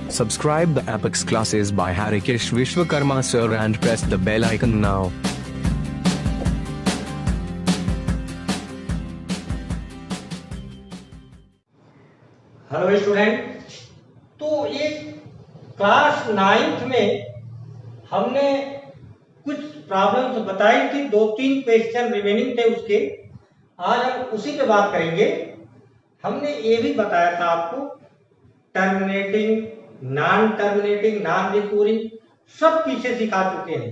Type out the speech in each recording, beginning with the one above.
Subscribe the Apex classes by Harikesh Vishwakarma sir and press the bell icon now. Hello student, तो ये class 9th में हमने कुछ problems बताई थी, 2-3 क्वेश्चन रिमेनिंग थे उसके। आज हम उसी पे बात करेंगे। हमने ये भी बताया था आपको टर्मिनेटिंग, नॉन टर्मिनेटिंग, नॉन रिकूरिंग सब पीछे सिखा चुके हैं।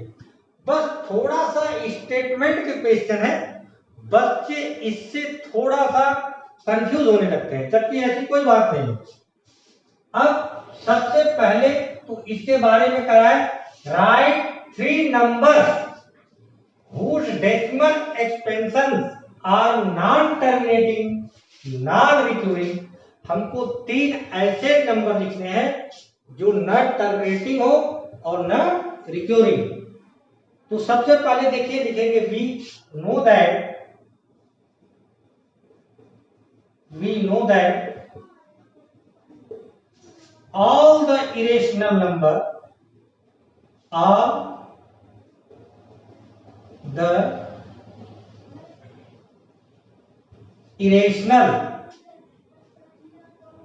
बस थोड़ा सा स्टेटमेंट के क्वेश्चन है, बच्चे इससे थोड़ा सा कंफ्यूज होने लगते हैं, जबकि ऐसी कोई बात नहीं। अब सबसे पहले तो इसके बारे में कराए, right 3 numbers whose decimal expansions are non terminating, non recurring। हमको 3 ऐसे नंबर लिखने हैं जो न टर्मिनेटिंग हो और न रिक्यूरिंग। तो सबसे पहले देखिए, लिखेंगे we know that all the irrational number are the irrational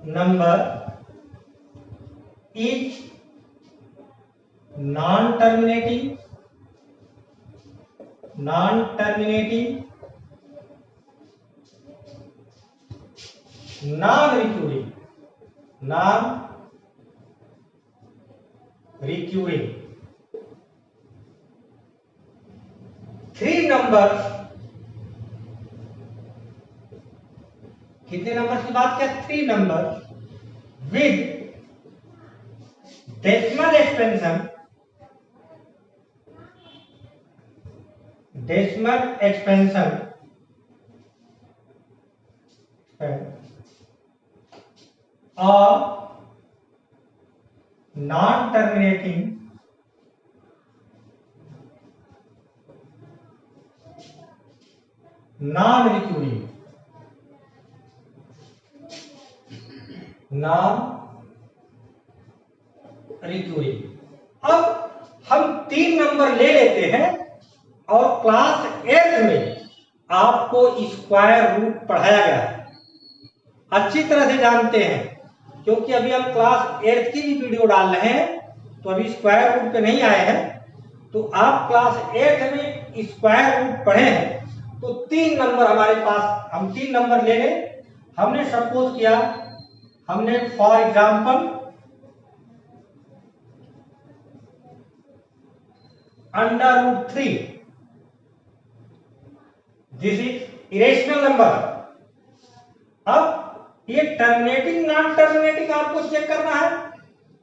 number is non-terminating, non-recurring, non-recurring। 3 number, कितने नंबर की बात किया? 3 नंबर विद डेसिमल एक्सपेंशन और नॉन टर्मिनेटिंग, नॉन रिक्यूरिंग, अब हम 3 नंबर ले लेते हैं और क्लास 8 में आपको स्क्वायर रूट पढ़ाया गया है, अच्छी तरह से जानते हैं, क्योंकि अभी हम क्लास 8 की भी वीडियो डाल रहे हैं, तो अभी स्क्वायर रूट पे नहीं आए हैं। तो आप क्लास 8 में स्क्वायर रूट पढ़े हैं, तो 3 नंबर हमारे पास, हम 3 नंबर ले लें। हमने सपोज किया, हमने for example √3, this is irrational number. अब ये टर्मिनेटिंग नॉन टर्मिनेटिंग आपको चेक करना है,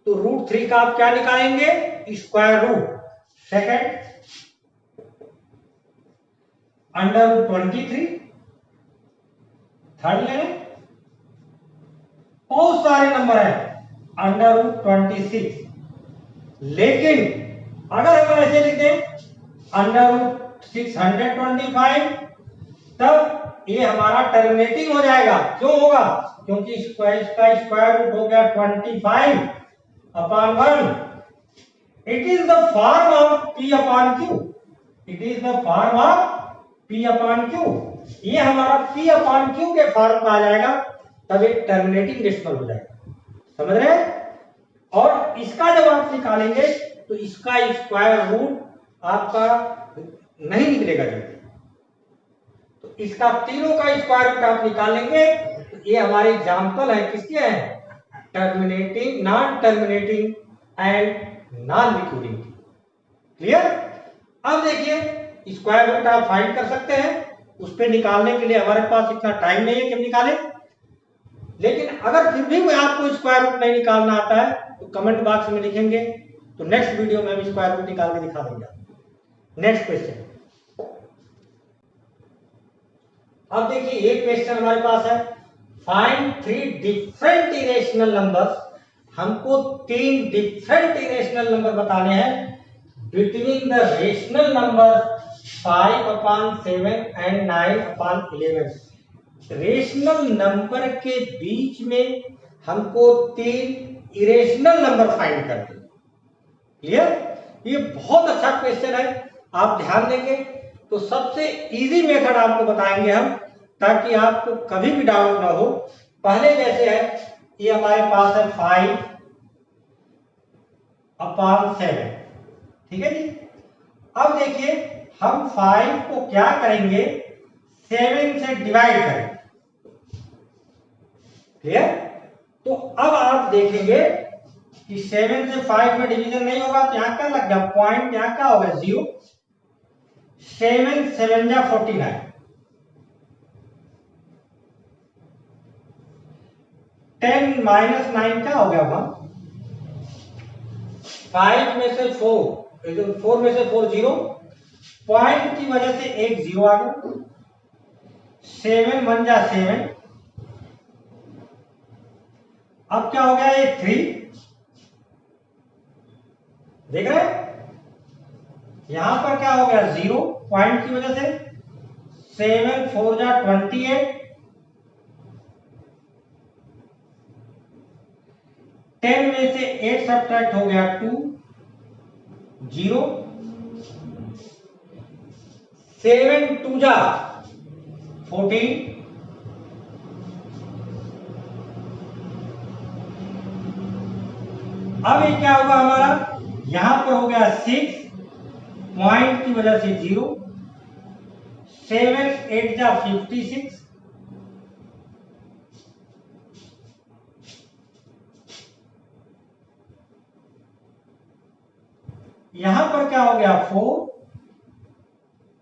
तो √3 का आप क्या निकालेंगे? Square root. सेकेंड √23, थर्ड लें, बहुत सारे नंबर है √26। लेकिन अगर हम ऐसे लिख दें √625, तब ये हमारा टर्मिनेटिंग हो जाएगा। क्यों होगा? क्योंकि इसका स्क्वायर रूट हो गया 25/1। It is the form of P/Q। It is the form of P/Q। ये हमारा P/Q के फॉर्म का आ जाएगा, तब एक टर्मिनेटिंग डेसिमल हो जाएगा। समझ रहे हैं? और इसका जब आप निकालेंगे तो इसका स्क्वायर रूट आपका नहीं निकलेगा जल्दी, तो इसका तीनों का स्क्वायर रूट आप निकालेंगे। तो ये हमारे एग्जाम्पल है, किसके हैं? Terminating, non terminating and non recurring. Clear? अब देखिए, स्क्वायर रूट आप फाइंड कर सकते हैं, उस पर निकालने के लिए हमारे पास इतना टाइम नहीं है कि हम निकालें। लेकिन अगर फिर भी आपको स्क्वायर रूट नहीं निकालना आता है तो कमेंट बॉक्स में लिखेंगे, तो नेक्स्ट वीडियो में हम स्क्वायर रूट निकाल के दिखा देंगे। Next question. अब देखिए, एक क्वेश्चन हमारे पास है, फाइंड 3 डिफरेंट इरेशनल नंबर्स। हमको 3 डिफरेंट इरेशनल नंबर बताने हैं between the rational number 5/7 and 9/11। Rational number के बीच में हमको 3 इरेशनल नंबर फाइंड करते हैं। क्लियर? ये बहुत अच्छा क्वेश्चन है, आप ध्यान देंगे तो सबसे इजी मेथड आपको बताएंगे हम, ताकि आपको कभी भी डाउट ना हो। पहले जैसे है, ये हमारे पास है 5/7, ठीक है जी। अब देखिए हम 5 को क्या करेंगे, 7 से डिवाइड करेंगे। क्लियर? तो अब आप देखेंगे कि 7 से 5 में डिवीजन नहीं होगा, तो यहां क्या लग गया, पॉइंट यहां क्या होगा, 0। 7 7 जा 49, 10 माइनस 9 क्या हो गया, 1। 5 में से 4 में से 4 0, पॉइंट की वजह से एक 0 आ गया। 7 1 जा 7, अब क्या हो गया, ये 3, देख रहे हैं, यहां पर क्या हो गया, 0 पॉइंट की वजह से। 7 4 जा 28, 10 में से 8 सब्ट्रैक्ट हो गया 2 0, 7 2 जा 14, अब ये क्या होगा हमारा, यहां पर हो गया 6, पॉइंट की वजह से 0, 7 8 जा 56, यहां पर क्या हो गया, 4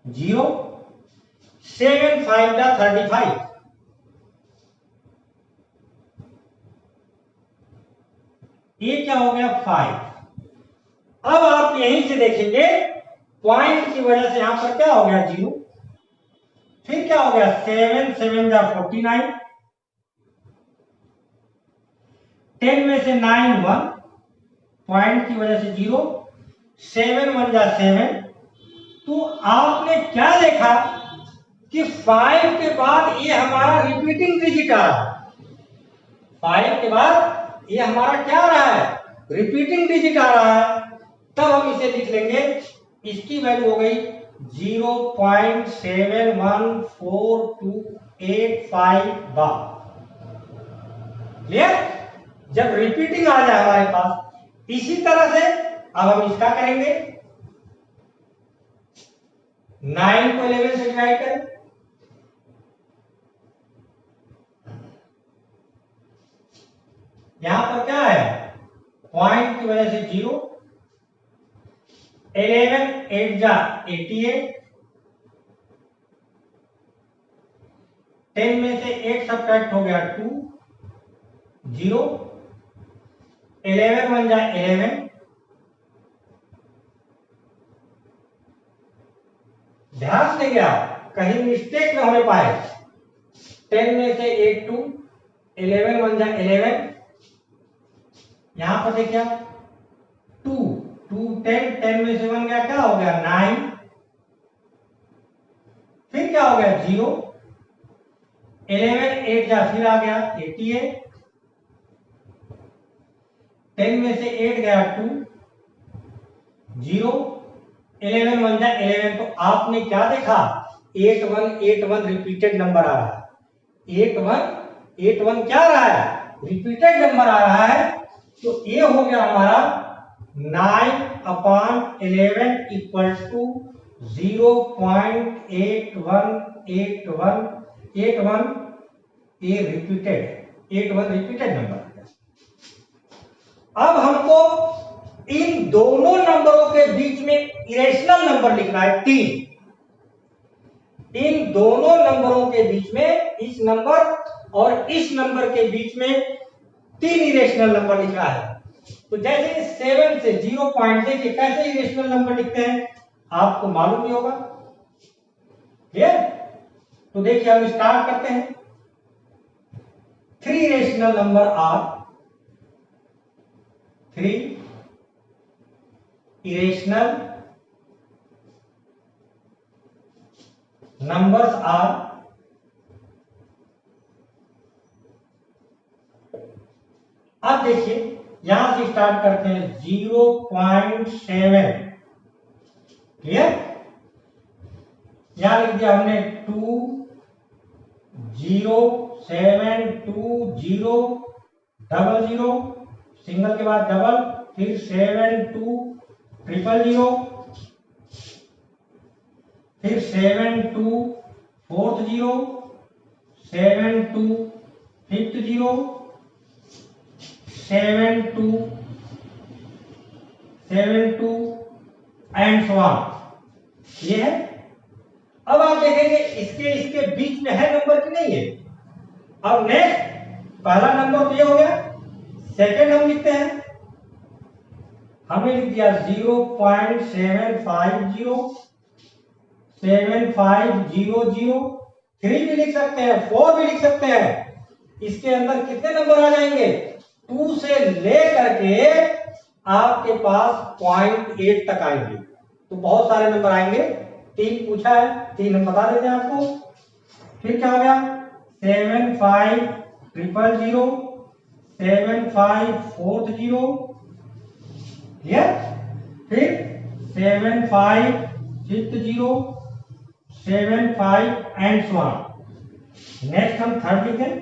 0, 7 5 जा 35, ये क्या हो गया, 5। अब आप यहीं से देखेंगे, पॉइंट की वजह से यहां पर क्या हो गया, 0, फिर क्या हो गया, 7 7 जा 49, 10 में से 9 1, पॉइंट की वजह से 0, 7 1 जा 7। तो आपने क्या देखा कि 5 के बाद ये हमारा रिपीटिंग डिजिट आ रहा है। 5 के बाद ये हमारा क्या आ रहा है, रिपीटिंग डिजिट आ रहा है। तब हम इसे लिख लेंगे, इसकी वैल्यू हो गई 0.714285 बार। क्लियर? जब रिपीटिंग आ जाए हमारे पास, इसी तरह से अब हम इसका करेंगे, 9 को 11 से डिवाइड करें, यहां पर क्या है, पॉइंट की वजह से 0, 11 8 जा 88, 10 में से 8 सब्ट्रैक्ट हो गया 2 0, 11 1 जा 11, ध्यान देंगे आप कहीं मिस्टेक ना होने पाए। 10 में से 8 2, 11 1 जा 11, यहां पर देखिए 2 2 10, 10 में से 1 गया, क्या हो गया, 9, फिर क्या हो गया, 0, 11 8 जा फिर आ गया 88, 10 में से 8 गया 2 0, 11 1 जा 11। तो आपने क्या देखा, 8 1 8 1 रिपीटेड नंबर आ रहा है। 8 1 8 1 क्या आ रहा है, रिपीटेड नंबर आ रहा है। तो ये हो गया हमारा 9/11 इक्वल टू 0.8181, ये रिपीटेड 81 रिपीटेड नंबर। अब हमको इन दोनों नंबरों के बीच में इरेशनल नंबर लिखना है 3। इन दोनों नंबरों के बीच में, इस नंबर और इस नंबर के बीच में 3 इरेशनल नंबर लिखा है। तो जैसे 7 से 0 पॉइंट देखिए कैसे इरेशनल नंबर लिखते हैं, आपको मालूम ही होगा। क्लियर? तो देखिए हम स्टार्ट करते हैं। 3 irrational number are, 3 irrational numbers are अब देखिए यहां से स्टार्ट करते हैं 0.7, क्लियर। यहां लिख दिया हमने 2072000, सिंगल के बाद डबल, फिर 72000, फिर 7240725, 7272 एंड सो ऑन। ये है। अब आप देखेंगे इसके इसके बीच में है नंबर कि नहीं है। अब नेक्स्ट पहला नंबर तो ये हो गया, सेकंड हम लिखते हैं, हमने लिख दिया 0.750, 7500, 3 भी लिख सकते हैं, 4 भी लिख सकते हैं। इसके अंदर कितने नंबर आ जाएंगे, 2 से लेकर के आपके पास 0.8 तक आएंगे, तो बहुत सारे नंबर आएंगे। 3 पूछा है, 3 हम बता देते हैं आपको। फिर क्या हो गया 75000, 7540, फिर 7550, 75 एंड सो ऑन। नेक्स्ट हम थर्ड लिखें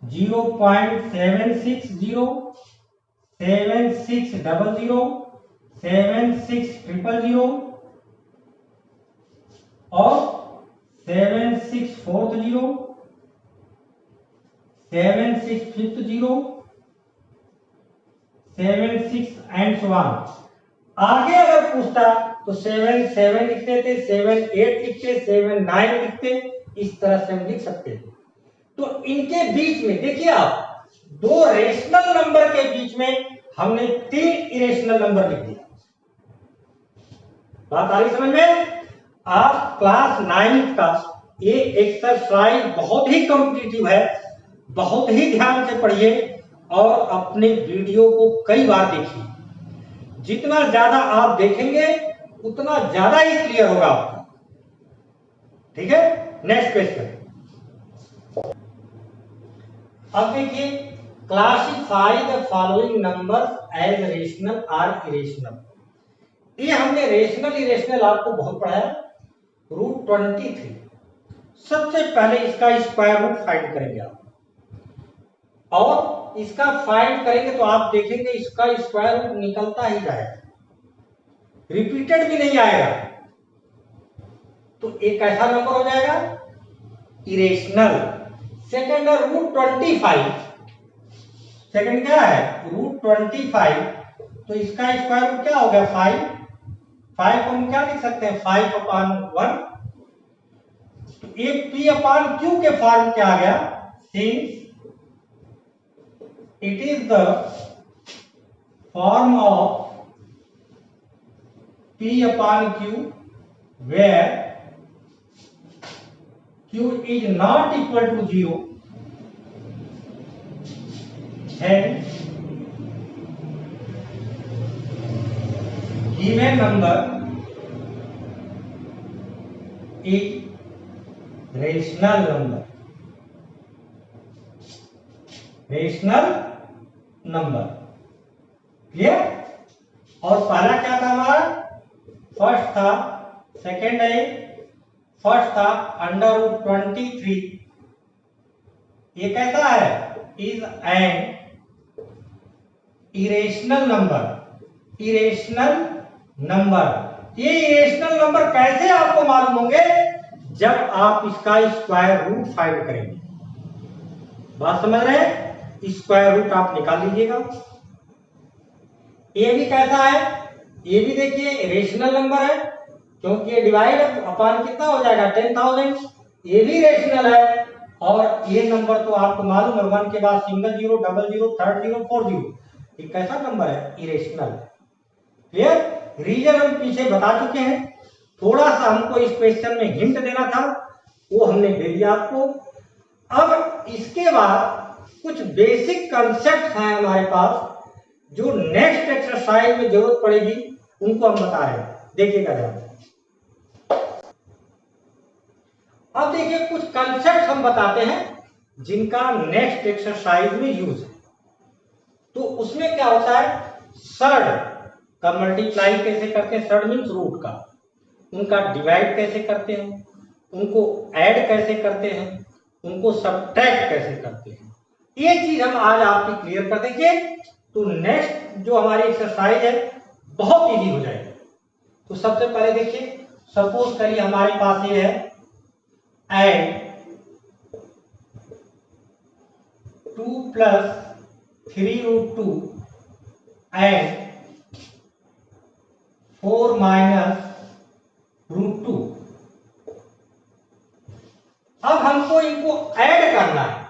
0.760, 7600, 7600 और 7640, 7650, 76 एंड सो ऑन। आगे अगर पूछता तो 77 लिखते थे, 78 लिखते, 79 लिखते, इस तरह से हम लिख सकते थे। तो इनके बीच में देखिए आप, 2 रेशनल नंबर के बीच में हमने 3 इरेशनल नंबर लिख दिया। बात आ रही समझ में। आप क्लास 9 का ये एक्सरसाइज बहुत ही कॉम्पिटिटिव है, बहुत ही ध्यान से पढ़िए और अपने वीडियो को कई बार देखिए। जितना ज्यादा आप देखेंगे उतना ज्यादा ही क्लियर होगा आपका, ठीक है। Next question. अब देखिए, classify the following numbers as rational और इरेशनल। ये हमने रेशनल इरेशनल आपको बहुत पढ़ाया। √23, सबसे पहले इसका स्क्वायर रूट फाइंड करेंगे आप, और इसका फाइंड करेंगे तो आप देखेंगे इसका स्क्वायर रूट निकलता ही जाएगा, रिपीटेड भी नहीं आएगा। तो एक ऐसा नंबर हो जाएगा इरेशनल। सेकंड है √25, सेकंड क्या है √25, तो इसका स्क्वायर रूट क्या हो गया 5 को हम क्या लिख सकते हैं 5/1। तो एक P/Q के फॉर्म क्या आ गया, since it is the form of P/Q where Q is not equal to 0, hence given number is rational number, rational number, clear. और पहला क्या था हमारा, फर्स्ट था, सेकंड है, फर्स्ट था √23, ये कैसा है, is an irrational number, irrational number. ये इरेशनल नंबर कैसे आपको मालूम होंगे, जब आप इसका स्क्वायर रूट फाइंड करेंगे। बात समझ रहे हैं, स्क्वायर रूट आप निकाल लीजिएगा। ये भी कैसा है, ये भी देखिए रेशनल नंबर है, क्योंकि ये डिवाइड अपॉन कितना हो जाएगा 10,000, ये भी रेशनल है। और ये नंबर तो आपको मालूम है, 1 के बाद single zero, double zero, third zero, 4 zero, ये कैसा नंबर है, इरेशनल। क्लियर। रीजन हम पीछे बता चुके हैं, थोड़ा सा हमको इस क्वेश्चन में हिंट देना था, वो हमने दे दिया आपको। अब इसके बाद कुछ बेसिक कंसेप्ट हैं हमारे पास, जो नेक्स्ट एक्सरसाइज में जरूरत पड़ेगी, उनको हम बता रहे हैं, देखिएगा ध्यान। अब देखिए कुछ कंसेप्ट हम बताते हैं जिनका नेक्स्ट एक्सरसाइज में यूज है। तो उसमें क्या होता है, सर्ड का मल्टीप्लाई कैसे करते हैं, सर्ड मीन्स रूट का, उनका डिवाइड कैसे करते हैं, उनको ऐड कैसे करते हैं, उनको सब्ट्रैक्ट कैसे करते हैं, ये चीज हम आज आपकी क्लियर कर देंगे। तो नेक्स्ट जो हमारी एक्सरसाइज है बहुत इजी हो जाएगी। तो सबसे पहले देखिए, सपोज करिए हमारे पास ये है ऐड 2 + 3√2 एंड 4 - √2। अब हमको इनको ऐड करना है,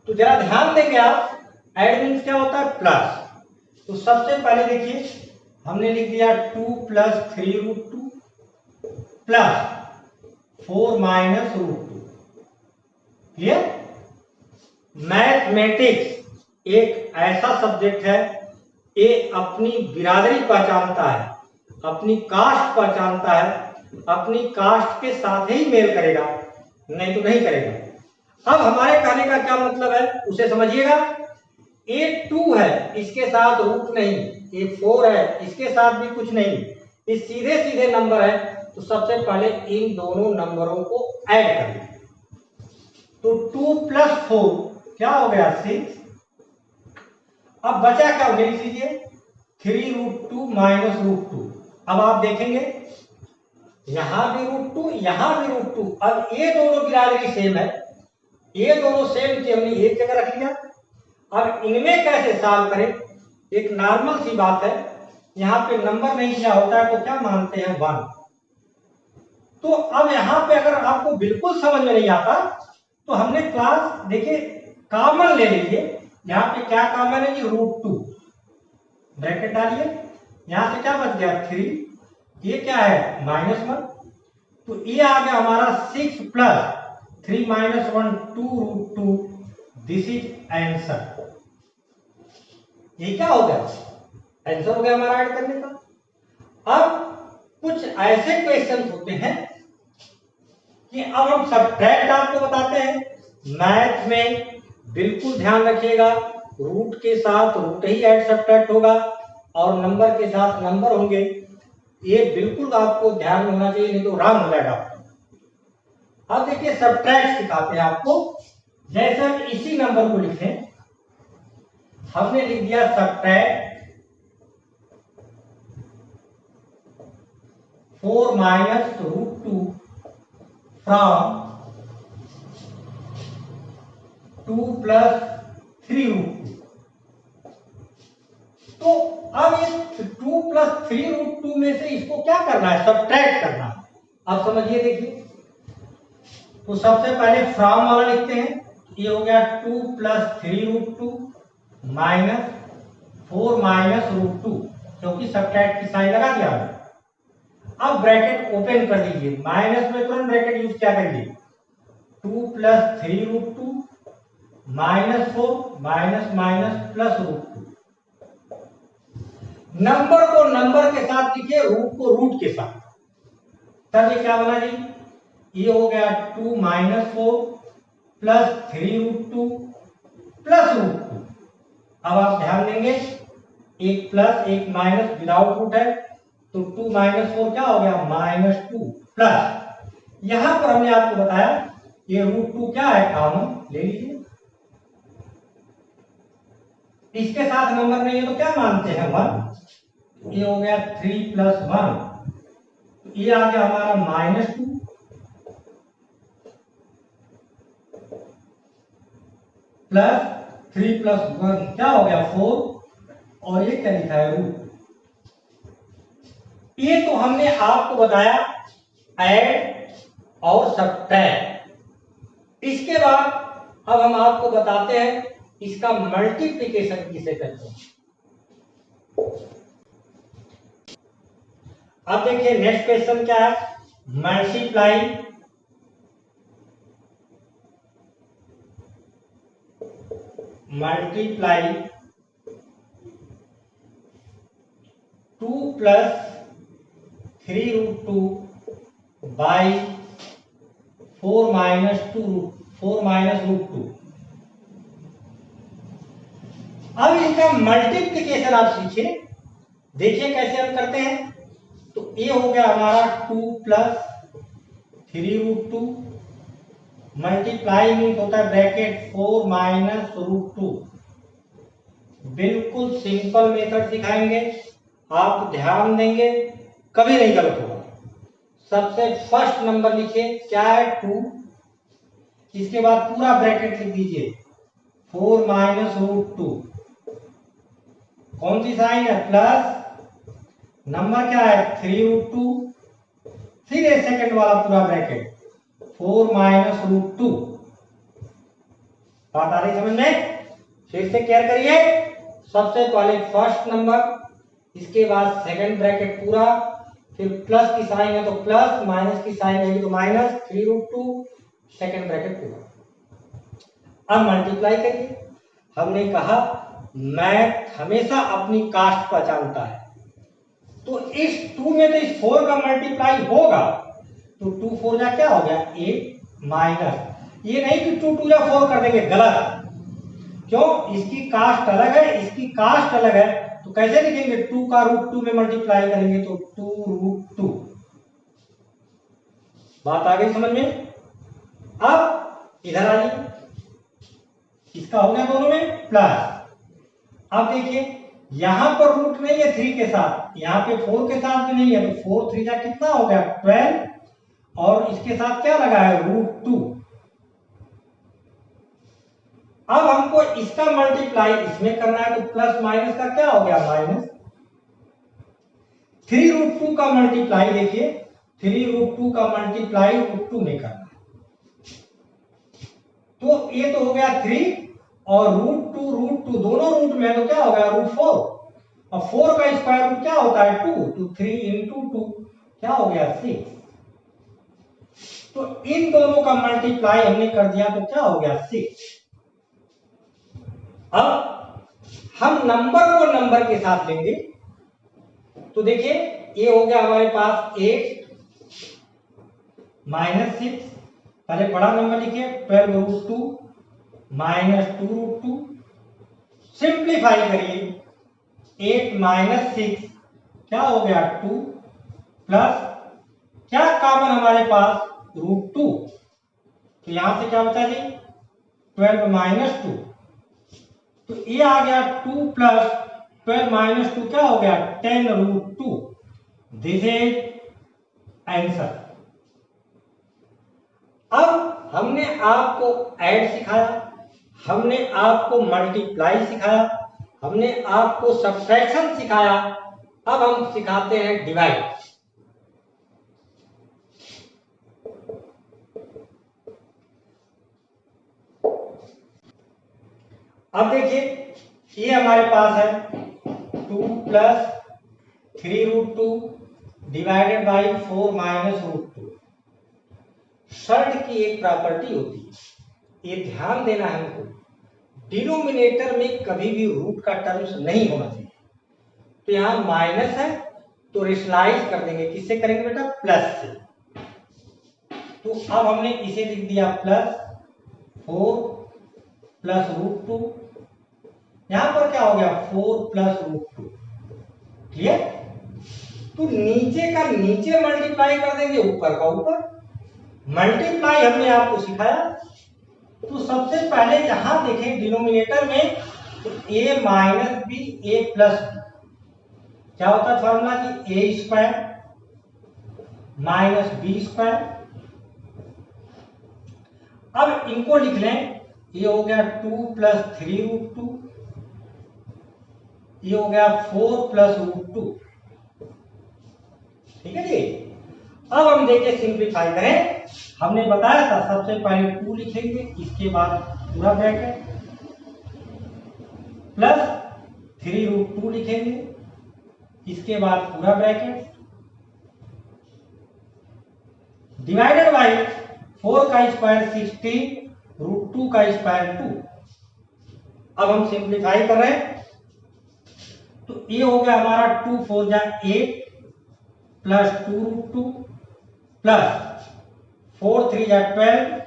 तो जरा ध्यान देंगे आप, ऐड मीन्स क्या होता है, प्लस। तो सबसे पहले देखिए हमने लिख दिया 2 + 3√2 प्लस 4 - √2। क्लियर? मैथमेटिक्स एक ऐसा सब्जेक्ट है, ये अपनी बिरादरी पहचानता है, अपनी कास्ट पहचानता है, अपनी कास्ट के साथ ही मेल करेगा, नहीं तो नहीं करेगा। अब हमारे कहने का क्या मतलब है उसे समझिएगा। ये 2 है, इसके साथ रूट नहीं, ये 4 है, इसके साथ भी कुछ नहीं, ये सीधे सीधे नंबर है। तो सबसे पहले इन दोनों नंबरों को ऐड कर लें। तो 2 + 4 क्या हो गया, 6। अब बचा क्या, लिख लीजिए 3√2 - √2। अब आप देखेंगे यहां भी √2, यहां भी √2। अब ये दोनों बिरादरी सेम है, ये दोनों सेम की हमने एक जगह रख लिया। अब इनमें कैसे सॉल्व करें, एक नॉर्मल सी बात है, यहाँ पे नंबर नहीं दिया होता है तो क्या मानते हैं, 1। तो अब यहाँ पे अगर आपको बिल्कुल समझ में नहीं आता तो हमने क्लास देखिए कॉमन ले लीजिए। यहाँ पे क्या कॉमन है जी, √2, ब्रैकेट डालिए, यहां से क्या बच गया 3, ये क्या है -1। तो ये आ गया हमारा 6 + 3 - 1 2√2। This is answer. ये क्या हो गया, आंसर हो गया हमारा ऐड करने का। अब कुछ ऐसे क्वेश्चन होते हैं कि अब हम सब्ट्रैक्ट आपको बताते हैं। मैथ में बिल्कुल ध्यान रखिएगा, रूट के साथ रूट ही ऐड सब्ट्रैक्ट होगा और नंबर के साथ नंबर होंगे, ये बिल्कुल आपको ध्यान में होना चाहिए, नहीं तो रॉन्ग हो जाएगा। अब देखिए सब्ट्रैक्ट सिखाते हैं आपको। जैसे हम इसी नंबर को लिखें, हमने लिख दिया सब्ट्रैक्ट 4 - √2 फ्रॉम 2 + 3√2। तो अब इस 2 + 3√2 में से इसको क्या करना है, सब्ट्रैक्ट करना है। आप समझिए, देखिए तो सबसे पहले फ्रॉम वाला लिखते हैं। ये हो गया 2 + 3√2 माइनस 4 - √2, क्योंकि सब्ट्रैक्ट की साइन लगा दिया हमने। अब ब्रैकेट ओपन कर दीजिए, माइनस में तुरंत ब्रैकेट यूज क्या करिए, 2 + 3√2 -4 +√2। नंबर को नंबर के साथ लिखिए, रूट को रूट के साथ। तब ये क्या बना जी, ये हो गया 2 - 4 + 3√2 +√2। अब आप ध्यान देंगे, एक प्लस एक माइनस विदाउट रूट है, तो 2 - 4 क्या हो गया, -2 प्लस। यहां पर हमने आपको बताया ये √2 क्या है, कॉमन ले लीजिए। इसके साथ नंबर नहीं है तो क्या मानते हैं, 1। ये हो गया 3 + 1, ये आ गया हमारा -2 प्लस 3 + 1 क्या हो गया 4, और ये क्या लिखा है, रूट। ये तो हमने आपको बताया ऐड और सब्ट्रैक्ट। इसके बाद अब हम आपको बताते हैं इसका मल्टीप्लिकेशन किसे कहते हैं। अब देखिए नेक्स्ट क्वेश्चन क्या है, मल्टीप्लाई 2 + 3√2 by 4 - 2√2। 4 minus root 2। अब इसका मल्टीप्लिकेशन आप सीखिए, देखिए कैसे हम करते हैं। तो ये हो गया हमारा 2 प्लस 3 रूट 2 मल्टीप्लाई मीन्स होता है ब्रैकेट 4 माइनस रूट 2। बिल्कुल सिंपल मेथड सिखाएंगे, आप ध्यान देंगे कभी नहीं गलत होगा। सबसे फर्स्ट नंबर लिखिए, क्या है 2, इसके बाद पूरा ब्रैकेट लिख दीजिए 4 माइनस रूट 2। कौन सी साइन है, प्लस, नंबर क्या है 3 रूट 2, फिर ये सेकंड वाला पूरा ब्रैकेट 4 माइनस रूट 2। बात आ रही समझ में? फिर से केयर करिए, सबसे पहले फर्स्ट नंबर, इसके बाद सेकंड ब्रैकेट पूरा, फिर प्लस की साइन है तो प्लस, माइनस की साइन है तो माइनस, 3 रूट 2, सेकंड ब्रैकेट पूरा। अब मल्टीप्लाई करिए। हमने कहा मैथ हमेशा अपनी कास्ट पहचानता है, तो इस 2 में तो इस 4 का मल्टीप्लाई होगा, तो 2 4 जा क्या हो गया 8 माइनस, ये नहीं कि 2 2 जा 4 कर देंगे, गलत। क्यों, इसकी कास्ट अलग है, इसकी कास्ट अलग है, तो कैसे लिखेंगे 2 का रूट 2 में मल्टीप्लाई करेंगे तो 2 रूट 2। बात आ गई समझ में? अब इधर आइए, इसका हो गया दोनों में प्लस। अब देखिए यहां पर रूट नहीं है 3 के साथ, यहां पे 4 के साथ भी नहीं है, तो 4 3 जा कितना हो गया 12, और इसके साथ क्या लगा है रूट 2। अब हमको इसका मल्टीप्लाई इसमें करना है, तो प्लस माइनस का क्या हो गया माइनस। 3 रूट 2 का मल्टीप्लाई देखिए, 3 रूट 2 का मल्टीप्लाई रूट 2 में करना है, तो ये तो हो गया 3, और रूट 2 दोनों रूट में है तो क्या हो गया रूट 4, और 4 का स्क्वायर रूट क्या होता है 2, तो 3 इंटू 2 क्या हो गया 6। तो इन दोनों का मल्टीप्लाई हमने कर दिया तो क्या हो गया 6। अब हम नंबर को नंबर के साथ लेंगे, तो देखिए ये हो गया हमारे पास 8 माइनस 6, पहले बड़ा नंबर लिखिए 12 रूट 2 माइनस 2 रूट 2, सिंप्लीफाई करिए 8 माइनस 6 क्या हो गया 2, प्लस क्या कॉमन हमारे पास रूट 2, तो यहां से क्या बचा जी 12 माइनस 2, तो ये आ गया 2 प्लस 12 माइनस 2 क्या हो गया 10 रूट 2। This is answer. अब हमने आपको ऐड सिखाया, हमने आपको मल्टीप्लाई सिखाया, हमने आपको सब्ट्रैक्शन सिखाया, अब हम सिखाते हैं डिवाइड। अब देखिए ये हमारे पास है 2 plus 3 root 2 divided by 4 minus root 2। Surd की एक प्रॉपर्टी होती है, ये ध्यान देना है हमको, डिनोमिनेटर में कभी भी रूट का टर्म्स नहीं होना चाहिए। तो यहां माइनस है तो रेशनलाइज कर देंगे, किससे करेंगे बेटा प्लस से। तो अब हमने इसे लिख दिया प्लस 4 प्लस रूट 2, यहां पर क्या हो गया 4 प्लस रूट 2। क्लियर? तो नीचे का नीचे मल्टीप्लाई कर देंगे, ऊपर का ऊपर। मल्टीप्लाई हमने आपको सिखाया, तो सबसे पहले यहां देखें डिनोमिनेटर में, तो a minus b a plus b क्या होता है फॉर्मूला की a square minus b square. अब इनको लिख लें, ये हो गया 2 प्लस 3 रूट 2, ये हो गया 4 प्लस रूट 2। ठीक है जी। अब हम देखिए सिंप्लीफाई करें, हमने बताया था सबसे पहले 2 लिखेंगे, इसके बाद पूरा ब्रैकेट, प्लस 3 रूट 2 लिखेंगे, इसके बाद पूरा ब्रैकेट, डिवाइडेड बाई 4 का स्क्वायर 16 रूट 2 का स्क्वायर 2। अब हम सिंप्लीफाई कर रहे हैं, तो ये हो गया हमारा 2 4 जा 8 प्लस 2 रूट 2 प्लस 4 3 जा 12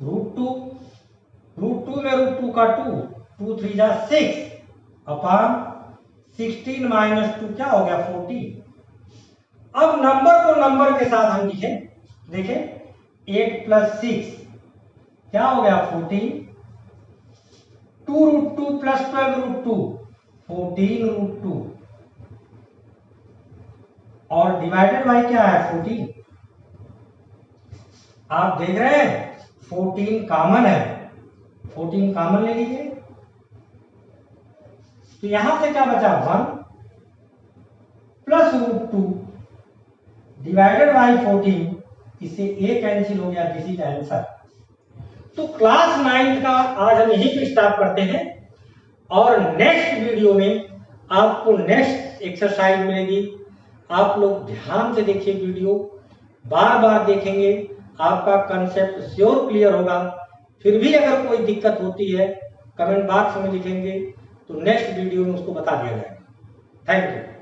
रूट टू में रूट टू का 2, 2 3 जा 6 अपॉन 16 माइनस 2 क्या हो गया 14। अब नंबर को नंबर के साथ हम लिखें, देखें 8 प्लस 6 क्या हो गया 14, 2 रूट 2 प्लस 12 रूट 2 14 रूट 2 और डिवाइडेड बाई क्या है 14। आप देख रहे हैं 14 कॉमन है, 14 कॉमन ले लीजिए, तो यहां से क्या बचा 1 प्लस रूट 2 डिवाइडेड बाई 14, इससे ए कैंसिल हो गया, दिस इज आंसर। तो क्लास 9 का आज हम यहीं पे स्टॉप करते हैं और नेक्स्ट वीडियो में आपको नेक्स्ट एक्सरसाइज मिलेगी। आप लोग ध्यान से देखिए वीडियो, बार बार देखेंगे, आपका कंसेप्ट श्योर क्लियर होगा। फिर भी अगर कोई दिक्कत होती है कमेंट बॉक्स में लिखेंगे तो नेक्स्ट वीडियो में उसको बता दिया जाएगा। Thank you.